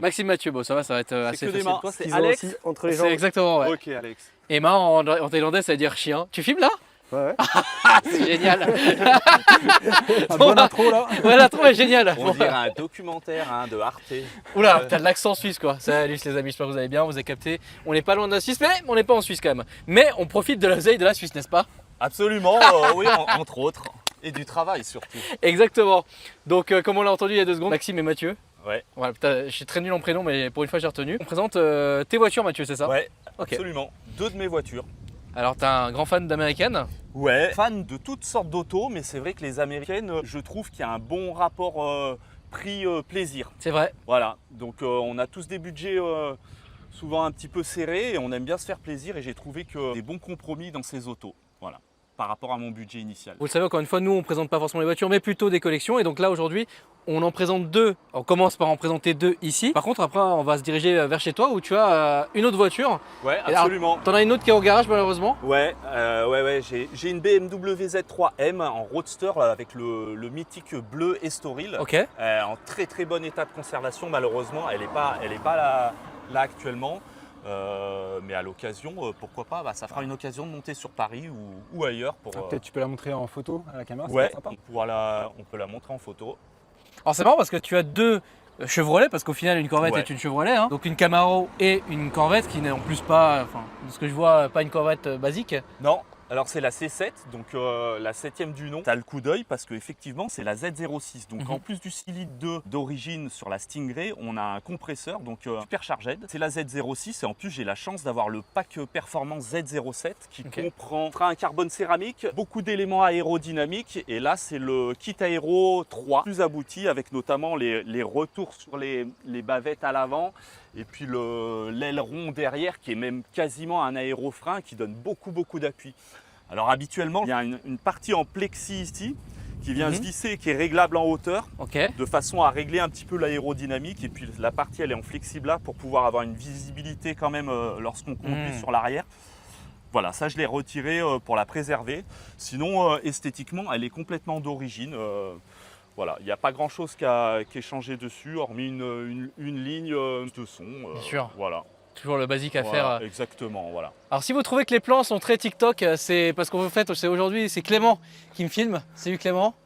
Maxime Mathieu, bon ça va être assez que des facile. mains. Toi, c'est Qu'ils ont Alex. aussi entre les jambes. C'est exactement, ouais. Ok, Alex. Et Emma en thaïlandais, ça veut dire chien. Tu filmes là? Ouais. Ah, c'est génial. Un bon intro là. Ouais, l'intro est géniale. On dirait un documentaire hein, de Arte. Oula, t'as de l'accent suisse quoi. Salut les amis, j'espère que vous allez bien, vous avez capté. On n'est pas loin de la Suisse, mais on n'est pas en Suisse quand même. Mais on profite de la veille de la Suisse, n'est-ce pas? Absolument, oui, entre autres. Et du travail surtout. Exactement. Donc comme on l'a entendu il y a 2 secondes, Maxime et Mathieu. Ouais. Voilà, putain, je suis très nul en prénom, mais pour une fois j'ai retenu. On présente tes voitures, Mathieu, c'est ça? Ouais, Ok. absolument. 2 de mes voitures. Alors t'es un grand fan d'américaines? Ouais. Fan de toutes sortes d'autos, mais c'est vrai que les américaines, je trouve qu'il y a un bon rapport prix-plaisir. C'est vrai. Voilà, donc on a tous des budgets souvent un petit peu serrés et on aime bien se faire plaisir et j'ai trouvé que des bons compromis dans ces autos. Voilà, par rapport à mon budget initial. Vous le savez, encore une fois, nous on présente pas forcément les voitures, mais plutôt des collections. Et donc là aujourd'hui, on en présente 2. On commence par en présenter 2 ici. Par contre, après, on va se diriger vers chez toi où tu as une autre voiture. Ouais, Et alors, absolument. T'en as une autre qui est au garage malheureusement. Ouais, j'ai une BMW Z3M en roadster avec le mythique bleu Estoril. Ok. En très très bon état de conservation, malheureusement, elle est pas là actuellement. Mais à l'occasion, pourquoi pas, ça fera une occasion de monter sur Paris ou ailleurs. Peut-être tu peux la montrer en photo à la caméra. Ouais, sympa. on peut la montrer en photo. Alors c'est marrant parce que tu as 2 Chevrolet, parce qu'au final une Corvette Ouais. est une Chevrolet. Hein. Donc une Camaro et une Corvette qui n'est en plus pas, enfin, de ce que je vois, pas une Corvette basique. Non, alors c'est la C7, donc la 7e du nom. Tu as le coup d'œil parce qu'effectivement c'est la Z06. Donc en plus du Silite 2 d'origine sur la Stingray, on a un compresseur, donc supercharged. C'est la Z06 et en plus j'ai la chance d'avoir le pack performance Z07 qui comprend un frein carbone céramique, beaucoup d'éléments aérodynamiques et là c'est le kit aéro 3 plus abouti avec notamment les retours sur les bavettes à l'avant. Et puis l'aileron derrière qui est même quasiment un aérofrein qui donne beaucoup d'appui. Alors habituellement, il y a une partie en plexi ici qui vient se visser et qui est réglable en hauteur de façon à régler un petit peu l'aérodynamique. Et puis la partie elle est en flexibla pour pouvoir avoir une visibilité quand même lorsqu'on conduit sur l'arrière. Voilà, ça je l'ai retiré pour la préserver. Sinon esthétiquement elle est complètement d'origine. Voilà, il n'y a pas grand chose qui est changé dessus, hormis une ligne de son. Bien sûr. Voilà. Toujours le basique à faire. Exactement, voilà. Alors si vous trouvez que les plans sont très TikTok, c'est parce qu'en fait c'est aujourd'hui c'est Clément qui me filme. Salut Clément.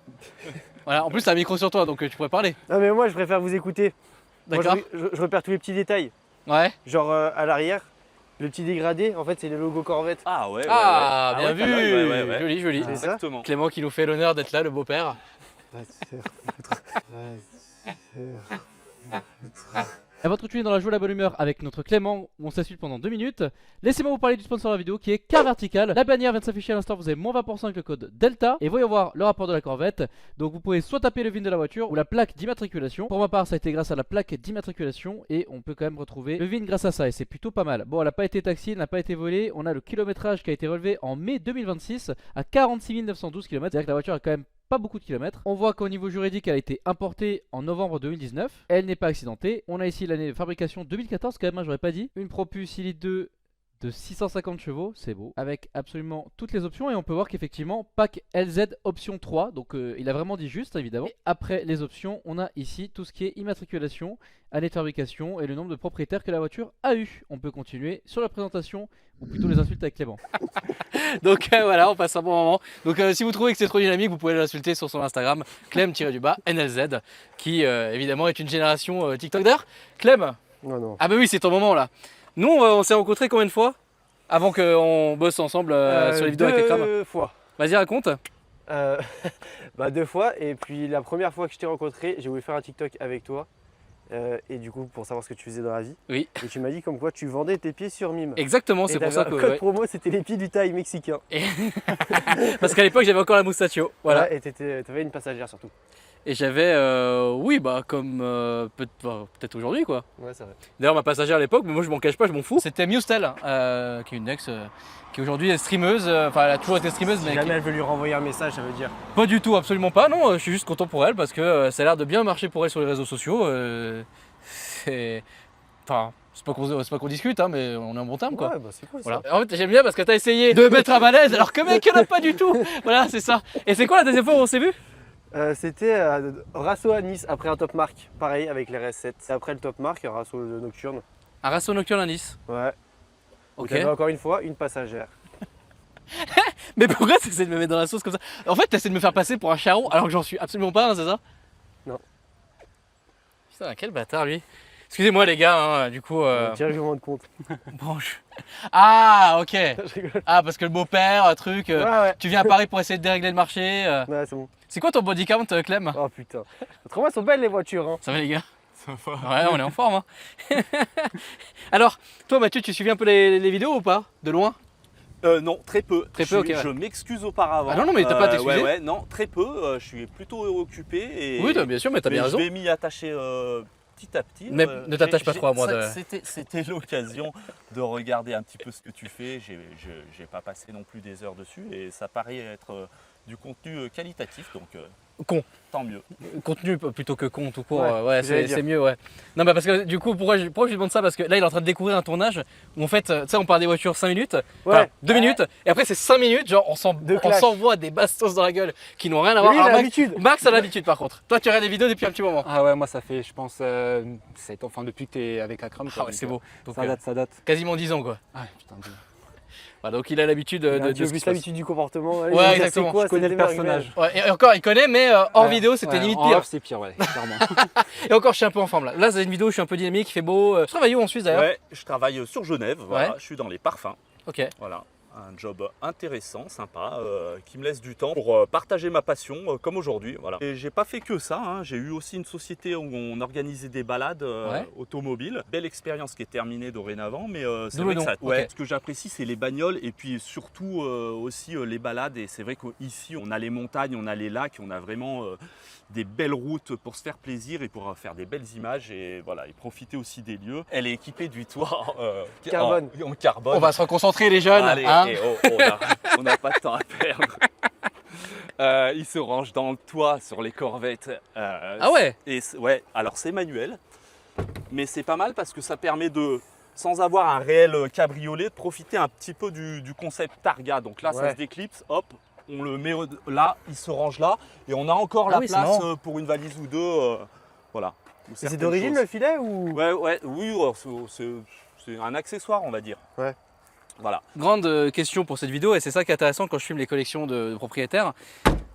Voilà, en plus t'as un micro sur toi donc tu pourrais parler. Non mais moi je préfère vous écouter. Moi, D'accord. je repère tous les petits détails. Ouais. Genre à l'arrière, le petit dégradé, en fait c'est le logo Corvette. Ah ouais. Ah, bien ouais, vu. pas mal, ouais. Joli, joli. C'est ça. Exactement. Clément qui nous fait l'honneur d'être là, le beau-père. À votre tuer dans la joie et la bonne humeur avec notre Clément, où on s'insulte pendant 2 minutes. Laissez-moi vous parler du sponsor de la vidéo qui est Car Vertical. La bannière vient de s'afficher à l'instant, vous avez moins 20% avec le code DELTA. Et voyons voir le rapport de la Corvette. Donc vous pouvez soit taper le VIN de la voiture ou la plaque d'immatriculation. Pour ma part ça a été grâce à la plaque d'immatriculation et on peut quand même retrouver le VIN grâce à ça et c'est plutôt pas mal. Bon, elle n'a pas été taxée, elle n'a pas été volée. On a le kilométrage qui a été relevé en mai 2026 à 46 912 km. C'est-à-dire que la voiture a quand même pas beaucoup de kilomètres. On voit qu'au niveau juridique elle a été importée en novembre 2019. Elle n'est pas accidentée. On a ici l'année de fabrication 2014 quand même, hein, j'aurais pas dit. Une Propus Silite 2 de 650 chevaux, c'est beau, avec absolument toutes les options et on peut voir qu'effectivement pack LZ option 3, donc il a vraiment dit juste évidemment. Et après les options, on a ici tout ce qui est immatriculation, année de fabrication et le nombre de propriétaires que la voiture a eu. On peut continuer sur la présentation ou plutôt les insultes avec Clément. Donc voilà, on passe un bon moment. Donc si vous trouvez que c'est trop dynamique, vous pouvez l'insulter sur son Instagram, Clem-NLZ, qui évidemment est une génération TikTok. D'ailleurs, Clem, Non. ah bah oui, c'est ton moment là. Nous, on s'est rencontrés combien de fois avant qu'on bosse ensemble sur les vidéos avec Ekram? 2 fois. Vas-y, raconte. 2 fois et puis la première fois que je t'ai rencontré, j'ai voulu faire un TikTok avec toi. Et du coup pour savoir ce que tu faisais dans la vie. Oui. Et tu m'as dit comme quoi tu vendais tes pieds sur Mime. Exactement, c'est Et pour ça t'avais que. un code Ouais. promo, c'était les pieds du taille mexicain. Parce qu'à l'époque, j'avais encore la moustacho. Voilà. Ouais, et t'avais une passagère surtout. Et j'avais, oui, bah comme peut-être aujourd'hui quoi. Ouais, c'est vrai. D'ailleurs, ma passagère à l'époque, mais moi je m'en cache pas, je m'en fous. C'était Mustel, qui est une ex, qui aujourd'hui est streameuse. Enfin, elle a toujours été streameuse, Si mais jamais elle veut lui renvoyer un message, ça veut dire. pas du tout, absolument pas. Non, je suis juste content pour elle parce que ça a l'air de bien marcher pour elle sur les réseaux sociaux. Enfin, c'est pas qu'on discute, hein, mais on est en bon terme quoi. Ouais, bah c'est cool ça. Voilà. En fait, j'aime bien parce que t'as essayé de mettre un malaise alors que mec, il n'y en a pas du tout. Voilà, c'est ça. Et c'est quoi la deuxième fois où on s'est vu? C'était Rasso à Nice, après un top marque, pareil avec les RS7. Et après le top marque, un Rasso nocturne. Un Rasso nocturne à Nice. Ouais. Ok. Donc, encore une fois, une passagère. Mais pourquoi tu essaies de me mettre dans la sauce comme ça? En fait, tu essaies de me faire passer pour un charron alors que j'en suis absolument pas, hein, c'est ça? Non. Putain, quel bâtard lui. Excusez-moi les gars, hein, du coup. Tiens, règlement de compte. Bon, Ah, ok. Je rigole. Ah, parce que le beau-père, truc. Ouais. Tu viens à Paris pour essayer de dérégler le marché. Ouais, c'est bon. C'est quoi ton body count, Clem? Oh putain. Autrement, elles sont belles les voitures. Hein. Ça va les gars? Ouais, on est en forme. Hein. Alors, toi Mathieu, tu suivis un peu les vidéos ou pas? De loin? Non, très peu. Très peu, ok, ouais. Je m'excuse auparavant. Ah non, mais t'as pas à t'excuser. Ouais, non, très peu. Je suis plutôt occupé. Et, Oui, bien sûr, mais t'as bien raison. Je vais m'y attacher petit à petit. Mais ne t'attache pas trop à moi. C'était l'occasion de regarder un petit peu ce que tu fais. J'ai pas passé non plus des heures dessus et ça paraît être du contenu qualitatif. Donc, Con. Tant mieux. Contenu plutôt que con tout court, Ouais, c'est mieux, ouais. Non, bah parce que du coup, pourquoi je lui demande ça? Parce que là, il est en train de découvrir un tournage où en fait, tu sais, on parle des voitures 5 minutes, Ouais. 2 minutes, et après, c'est 5 minutes, genre, on s'envoie des bastos dans la gueule qui n'ont rien à voir. Lui, il a Alors, l'habitude. Max a l'habitude par contre. Toi, tu regardes les vidéos depuis un petit moment. Ah ouais, moi ça fait, je pense, enfin depuis que t'es avec Akram. Ah ouais, c'est beau. Donc, Ça date. quasiment 10 ans, quoi. Ah putain, dis. Voilà, donc, il a l'habitude Il a un de petit peu ce qui plus se passe. l'habitude du comportement. Ouais, Il va dire, exactement. c'est quoi, Je connais cette le personnage. Ouais, et encore, il connaît, mais hors vidéo, c'était limite en pire. off, c'est pire, ouais, clairement. Et encore, je suis un peu en forme là. Là, c'est une vidéo où je suis un peu dynamique, il fait beau. Je travaille où en Suisse d'ailleurs? Ouais, je travaille sur Genève. Voilà, Ouais. je suis dans les parfums. Ok. Voilà, un job intéressant, sympa, qui me laisse du temps pour partager ma passion, comme aujourd'hui. Voilà. Et j'ai pas fait que ça, hein. J'ai eu aussi une société où on organisait des balades Ouais. automobiles. Belle expérience qui est terminée dorénavant, mais c'est D'où vrai le que nom. ça. Ouais, Ok. ce que j'apprécie, c'est les bagnoles et puis surtout aussi les balades. Et c'est vrai qu'ici, on a les montagnes, on a les lacs, on a vraiment des belles routes pour se faire plaisir et pour faire des belles images et voilà, et profiter aussi des lieux. Elle est équipée du toit Carbone. en carbone. On va se reconcentrer les jeunes. Allez, Hein. on n'a pas de temps à perdre. Il se range dans le toit sur les corvettes. Ah ouais. Ouais, alors c'est manuel, mais c'est pas mal parce que ça permet de, sans avoir un réel cabriolet, de profiter un petit peu du concept Targa. Donc là, ça Ouais. se déclipse, hop, on le met là, il se range là, et on a encore Ah la oui, c'est place marrant. pour une valise ou deux. Voilà. Ou C'est certaines d'origine choses. le filet ou Oui, c'est un accessoire, on va dire. Ouais. Voilà. Grande question pour cette vidéo, et c'est ça qui est intéressant quand je filme les collections de propriétaires.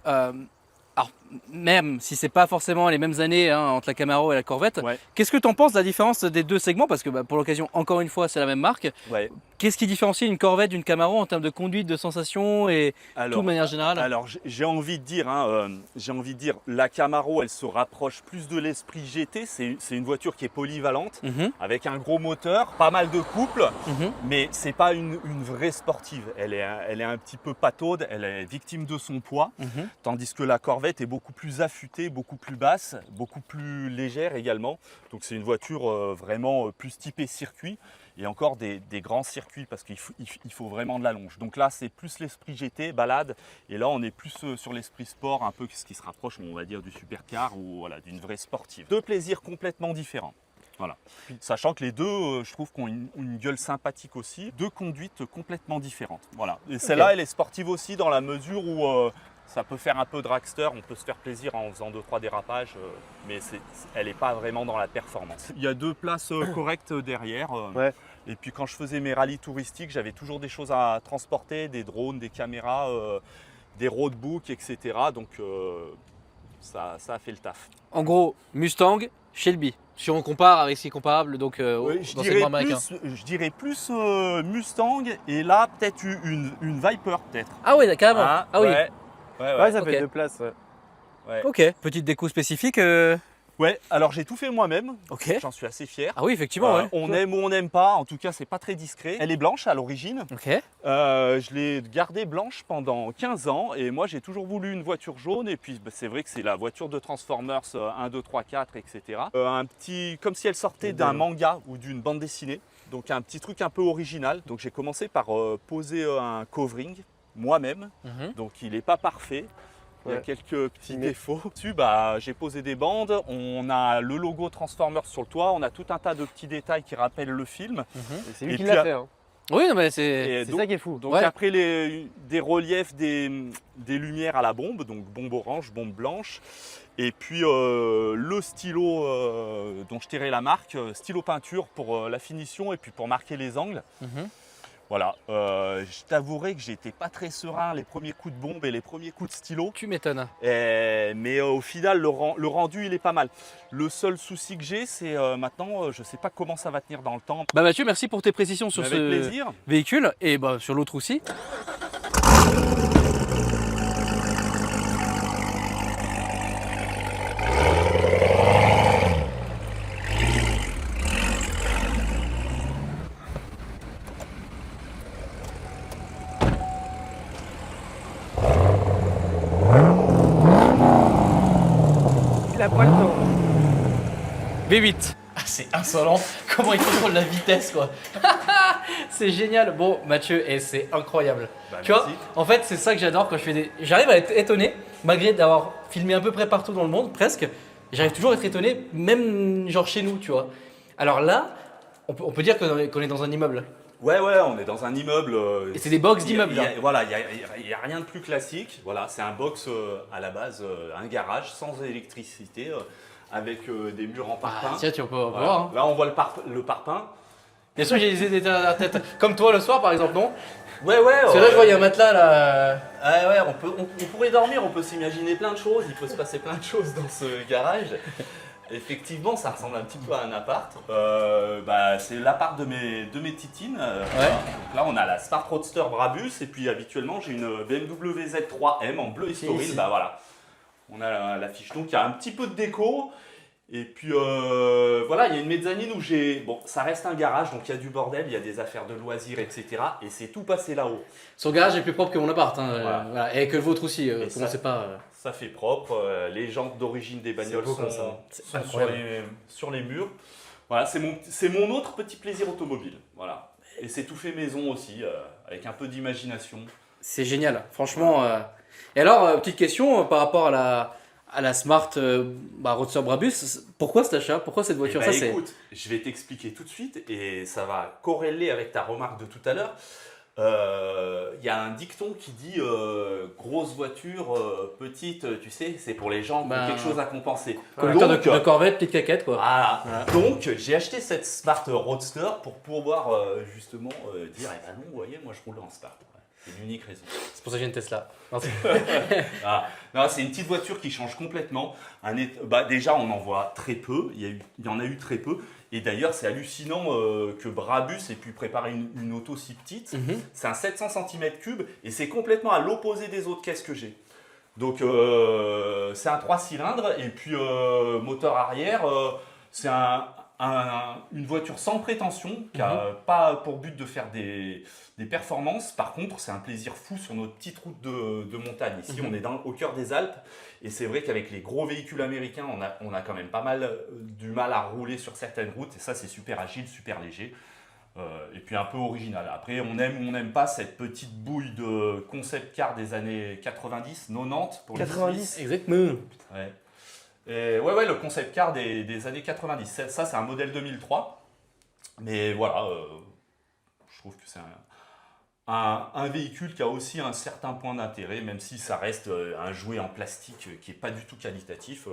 Alors, même si c'est pas forcément les mêmes années hein, entre la Camaro et la Corvette, Ouais. qu'est-ce que tu en penses de la différence des deux segments? Parce que pour l'occasion, encore une fois, c'est la même marque. Ouais. Qu'est-ce qui différencie une Corvette d'une Camaro en termes de conduite, de sensation et tout de manière générale? Alors j'ai envie de dire, la Camaro, elle se rapproche plus de l'esprit GT. C'est une voiture qui est polyvalente, Mhm, avec un gros moteur, pas mal de couple, mhm. mais c'est pas une vraie sportive. Elle est un petit peu pataude, elle est victime de son poids, Mhm. tandis que la Corvette est beaucoup plus affûtée, beaucoup plus basse, beaucoup plus légère également. Donc c'est une voiture vraiment plus typée circuit. Et encore des grands circuits parce qu'il faut vraiment de la longe. Donc là, c'est plus l'esprit GT, balade. Et là, on est plus sur l'esprit sport, un peu ce qui se rapproche, on va dire, du supercar ou voilà, d'une vraie sportive. Deux plaisirs complètement différents. Voilà. Sachant que les deux, je trouve, ont une gueule sympathique aussi. Deux conduites complètement différentes. Voilà. Et celle-là, elle est sportive aussi dans la mesure où ça peut faire un peu dragster. On peut se faire plaisir en faisant 2-3 dérapages, mais elle n'est pas vraiment dans la performance. Il y a deux places correctes derrière. Ouais. Et puis quand je faisais mes rallyes touristiques, j'avais toujours des choses à transporter, des drones, des caméras, des roadbooks, etc. Donc ça a fait le taf. En gros, Mustang, Shelby. Si on compare avec ce qui est comparable donc, Oui, dans le segment américain. je dirais plus Mustang et là peut-être une Viper peut-être. Ah oui, carrément. Ah, ah oui. Ouais, ça Ok. fait deux places. Ouais. Ouais. Ok. Petite déco spécifique. Ouais, alors j'ai tout fait moi-même, Ok. j'en suis assez fier. Ah oui, effectivement. Ouais. On aime ou on n'aime pas, en tout cas c'est pas très discret. Elle est blanche à l'origine. Ok. Je l'ai gardée blanche pendant 15 ans et moi j'ai toujours voulu une voiture jaune et puis c'est vrai que c'est la voiture de Transformers 1, 2, 3, 4, etc. Un petit, comme si elle sortait d'un manga ou d'une bande dessinée, donc un petit truc un peu original. Donc j'ai commencé par poser un covering moi-même, Mhm. donc il n'est pas parfait. Il y a Ouais. quelques petits Mais- défauts. Dessus, j'ai posé des bandes, on a le logo Transformers sur le toit, on a tout un tas de petits détails qui rappellent le film. Mhm. Et c'est lui Et qui puis, l'a fait. Hein. Oui, non, mais Et C'est donc, ça qui est fou. donc Ouais. après des reliefs, des lumières à la bombe, donc bombe orange, bombe blanche. Et puis le stylo dont je tirais la marque, stylo peinture pour la finition et puis pour marquer les angles. Mhm. Voilà, je t'avouerai que j'étais pas très serein les premiers coups de bombe et les premiers coups de stylo. Tu m'étonnes. Mais au final, le rendu, il est pas mal. Le seul souci que j'ai, c'est maintenant, je sais pas comment ça va tenir dans le temps. Bah Mathieu, merci pour tes précisions sur Mais avec plaisir. véhicule et bah, sur l'autre aussi. Il a pas le temps. V8. Ah, c'est insolent. Comment il contrôle la vitesse, quoi. C'est génial. Bon, Mathieu, et c'est incroyable. Bah, Tu vois, merci. en fait, c'est ça que j'adore quand je fais des. J'arrive à être étonné, malgré d'avoir filmé à peu près partout dans le monde, presque. J'arrive toujours à être étonné, même genre chez nous, tu vois. Alors là, on peut dire qu'on est dans un immeuble. Ouais, on est dans un immeuble. Et c'est des box d'immeubles, là. Voilà, il n'y a rien de plus classique. Voilà, c'est un box à la base, un garage sans électricité, avec des murs en parpaing. Ah, tiens, on peut Voilà. voir. Hein. Là, on voit le parpaing. Bien sûr, j'ai des idées dans la tête. Comme toi le soir, par exemple, non? Ouais. Parce que là, je vois, il y a un matelas là. Ouais, on pourrait dormir, on peut s'imaginer plein de choses, il peut se passer plein de choses dans ce garage. Effectivement, ça ressemble un petit peu à un appart. C'est l'appart de mes titines. Voilà. Donc là, on a la Smart Roadster Brabus et puis habituellement, j'ai une BMW Z3M en bleu historique. ici. Bah voilà, on a la fiche. Donc il y a un petit peu de déco. Et puis voilà, il y a une mezzanine où ça reste un garage, donc il y a du bordel, il y a des affaires de loisirs, etc. Et c'est tout passé là-haut. Son garage est plus propre que mon appart. Hein, Voilà. Et que le vôtre aussi. Et Commencez pas. Ça fait propre, les jantes d'origine des bagnoles beau sont, comme ça. C'est sont incroyable. sur les murs. Voilà, c'est mon autre petit plaisir automobile. Voilà. Et c'est tout fait maison aussi, avec un peu d'imagination. C'est génial, franchement. Et alors, petite question par rapport à la Smart Roadster Brabus. Pourquoi cet achat? Pourquoi cette voiture? Eh ben, Ça, c'est. écoute, je vais t'expliquer tout de suite et ça va corréler avec ta remarque de tout à l'heure. Il y a un dicton qui dit grosse voiture, petite, tu sais, c'est pour les gens qui ont quelque chose à compenser. Collecteur Donc, de Corvette, petite caquette, quoi. Voilà. Voilà. Donc j'ai acheté cette Smart Roadster pour pouvoir justement dire eh ben non, vous voyez, moi je roule en Smart. Ouais, c'est l'unique raison. C'est pour ça que j'ai une Tesla. Non, Ah, non, c'est une petite voiture qui change complètement. Déjà, on en voit très peu. Il y en a eu très peu. Et d'ailleurs, c'est hallucinant que Brabus ait pu préparer une auto si petite. Mhm. C'est un 700 cm3 et c'est complètement à l'opposé des autres caisses que j'ai. Donc, c'est un 3 cylindres et puis moteur arrière. C'est une voiture sans prétention qui n'a pas pour but de faire des performances. Par contre, c'est un plaisir fou sur notre petite route de montagne. Ici, on est au cœur des Alpes. Et c'est vrai qu'avec les gros véhicules américains, on a quand même pas mal du mal à rouler sur certaines routes. Et ça, c'est super agile, super léger. Et puis un peu original. Après, on aime ou on n'aime pas cette petite bouille de concept car des années 90, 90 pour les 90. Suisses. Exactement. Ouais. Et ouais, le concept car des années 90. Ça, c'est un modèle 2003. Mais voilà, je trouve que c'est un véhicule qui a aussi un certain point d'intérêt, même si ça reste un jouet en plastique qui n'est pas du tout qualitatif.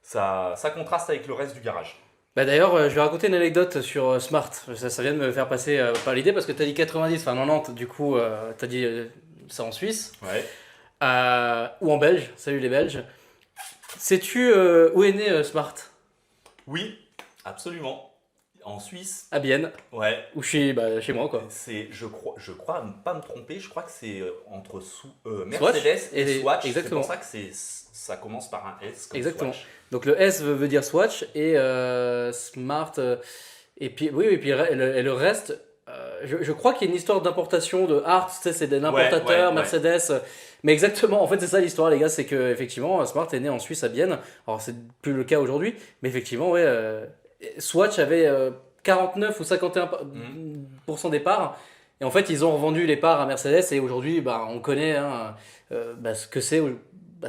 Ça contraste avec le reste du garage. Bah d'ailleurs, je vais raconter une anecdote sur Smart. Ça vient de me faire passer par l'idée parce que tu as dit 90, enfin 90, du coup, tu as dit ça en Suisse. Ouais. Ou en Belge. Salut les Belges. Sais-tu où est né Smart? Oui, absolument. En Suisse, À Bienne, ouais. ou chez moi, quoi. Je crois ne pas me tromper, je crois que c'est entre Mercedes et Swatch. C'est exactement. pour ça que ça commence par un S comme Exactement. Swatch. Donc le S veut dire Swatch et Smart. Et puis, oui, et puis le reste, je crois qu'il y a une histoire d'importation de Art, tu sais, c'est de l'importateur, ouais. Mercedes. Mais exactement, en fait, c'est ça l'histoire, les gars, c'est que effectivement, Smart est né en Suisse à Bienne. Alors, c'est plus le cas aujourd'hui, mais effectivement, ouais, Swatch avait 49 ou 51% des parts. Et en fait, ils ont revendu les parts à Mercedes et aujourd'hui, on connaît ce que c'est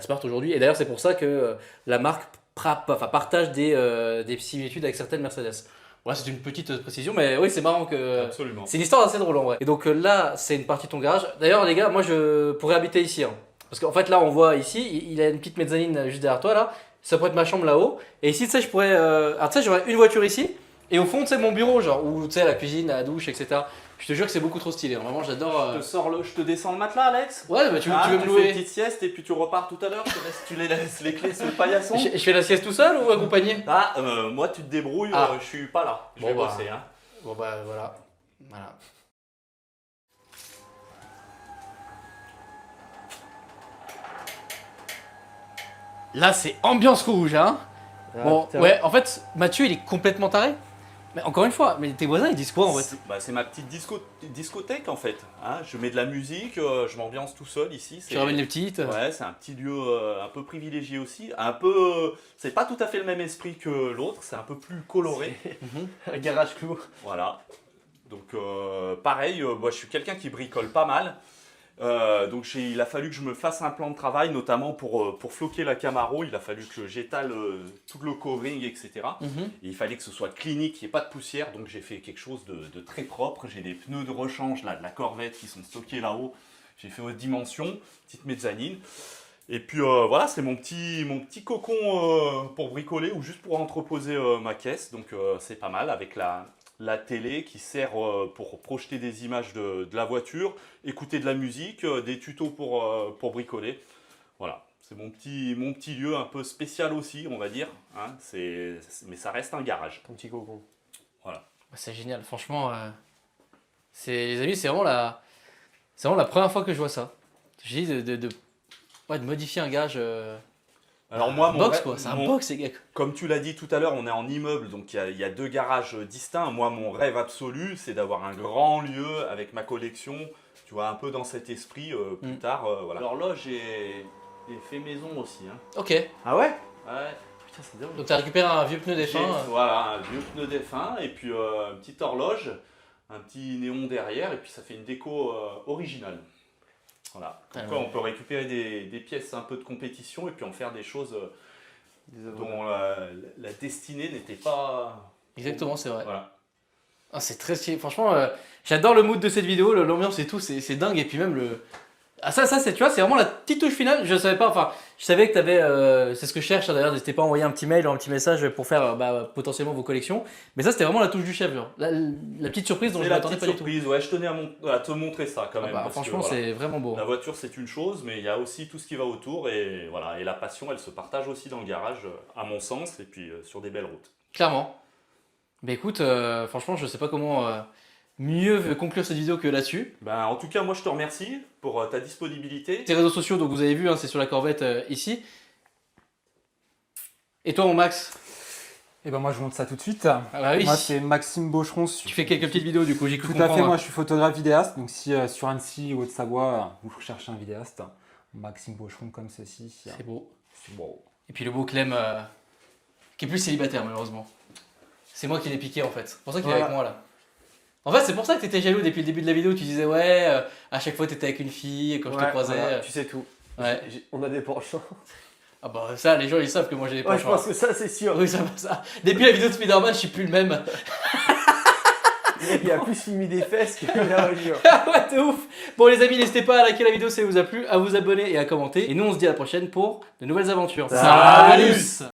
Smart aujourd'hui. Et d'ailleurs, c'est pour ça que la marque partage des similitudes avec certaines Mercedes. Ouais, c'est une petite précision, mais oui, c'est marrant que. Absolument. C'est une histoire assez drôle en vrai. Et donc là, c'est une partie de ton garage. D'ailleurs, les gars, moi je pourrais habiter ici. Hein. Parce qu'en fait, là, on voit ici, il a une petite mezzanine juste derrière toi là. Ça pourrait être ma chambre là-haut. Et ici, tu sais, je pourrais. Alors, tu sais, j'aurais une voiture ici. Et au fond, tu sais, mon bureau, genre, où tu sais, la cuisine, la douche, etc. Je te jure que c'est beaucoup trop stylé. Hein. Vraiment, j'adore. Je te descends le matelas, Alex. Ouais, bah tu veux me fais une louer. petite sieste et puis tu repars tout à l'heure. Tu les laisses les clés sur le paillasson. Je fais la sieste tout seul ou accompagné? Ah, moi, tu te débrouilles, Ah. je suis pas là. Je Bon, vais bah. bosser. Hein. Bon, bah voilà. Voilà. Là, c'est ambiance rouge, hein. Ah, Bon, putain. ouais, en fait, Mathieu, il est complètement taré. Mais encore une fois, mais tes voisins, ils disent quoi en fait? C'est ma petite discothèque en fait. Hein. Je mets de la musique, je m'ambiance tout seul ici. Tu ramènes les petites. Ouais, c'est un petit lieu un peu privilégié aussi. Un peu, c'est pas tout à fait le même esprit que l'autre, c'est un peu plus coloré. Un garage clos. Voilà. Donc pareil, moi je suis quelqu'un qui bricole pas mal. Donc il a fallu que je me fasse un plan de travail, notamment pour floquer la Camaro. Il a fallu que j'étale tout le covering, etc. Et il fallait que ce soit clinique, qu'il n'y ait pas de poussière. Donc j'ai fait quelque chose de très propre. J'ai des pneus de rechange là, de la Corvette qui sont stockés là-haut. J'ai fait haute dimension, petite mezzanine. Et puis voilà, c'est mon petit cocon pour bricoler ou juste pour entreposer ma caisse. Donc c'est pas mal avec la télé qui sert pour projeter des images de la voiture, écouter de la musique, des tutos pour bricoler. Voilà, c'est mon petit lieu un peu spécial aussi, on va dire. Hein, mais ça reste un garage. Ton petit cocon. Voilà. C'est génial, franchement. Les amis, c'est vraiment la première fois que je vois ça. J'ai dit de modifier un garage. Alors moi, mon box rêve- quoi, c'est un mon- box, les gars. Comme tu l'as dit tout à l'heure, on est en immeuble, donc il y a deux garages distincts. Moi, mon rêve absolu, c'est d'avoir un grand lieu avec ma collection, tu vois, un peu dans cet esprit plus tard. Voilà. L'horloge est fait maison aussi. Hein. Ok. Ah ouais? Ouais. Putain, c'est dingue. Donc t'as récupéré un vieux pneu défunt. Voilà, un vieux pneu défunt et puis une petite horloge, un petit néon derrière, et puis ça fait une déco originale. Voilà. Comme Ah quoi, ouais. on peut récupérer des pièces un peu de compétition et puis en faire des choses Des œuvres. dont la destinée n'était pas. Exactement, c'est vrai. Voilà. Ah, c'est très stylé. Franchement, j'adore le mood de cette vidéo, l'ambiance et tout, c'est dingue. Et puis même le. Ah, ça c'est, tu vois, c'est vraiment la petite touche finale. Je savais pas, enfin, je savais que tu avais. C'est ce que je cherche, hein, d'ailleurs. N'hésitez pas à envoyer un petit mail ou un petit message pour faire potentiellement vos collections. Mais ça, c'était vraiment la touche du chef, genre. La petite surprise dont je C'est ne la m'attendais petite pas du tout. surprise, ouais, je tenais à te montrer ça quand Ah même. bah, parce que, franchement, voilà, c'est vraiment beau. la voiture c'est une chose, mais il y a aussi tout ce qui va autour et voilà, et la passion elle se partage aussi dans le garage, à mon sens, et puis sur des belles routes. Clairement. Mais écoute, franchement, je sais pas comment mieux conclure cette vidéo que là-dessus. Ben, en tout cas, moi je te remercie pour ta disponibilité. Tes réseaux sociaux, donc vous avez vu, hein, c'est sur la Corvette ici. Et toi, mon Max? Et ben moi je monte ça tout de suite. Ah bah oui. Moi c'est Maxime Bocheron. Tu fais quelques petites vidéos, du coup, j'ai cru Tout à fait, comprendre. moi je suis photographe vidéaste. Donc si sur Annecy ou Haute-Savoie vous recherchez un vidéaste, Maxime Bocheron comme ceci. C'est beau. C'est beau. Et puis le beau Clem, qui est plus célibataire, malheureusement. C'est moi qui l'ai piqué, en fait. C'est pour ça qu'il est Voilà. avec moi, là. En fait, c'est pour ça que t'étais jaloux depuis le début de la vidéo. Tu disais, ouais, à chaque fois t'étais avec une fille, et quand je te Ouais, croisais. voilà, tu sais tout. Ouais. On a des penchants. Ah bah ça, les gens ils savent que moi j'ai des Ouais, je penchants. pense que ça, c'est sûr. Oui, ça va ça. Depuis la vidéo de Spider-Man, je suis plus le même. Il a plus filmé des fesses que la voiture. Ah ouais, de ouf. Bon les amis, n'hésitez pas à liker la vidéo si elle vous a plu, à vous abonner et à commenter. Et nous on se dit à la prochaine pour de nouvelles aventures. Salut. Salut.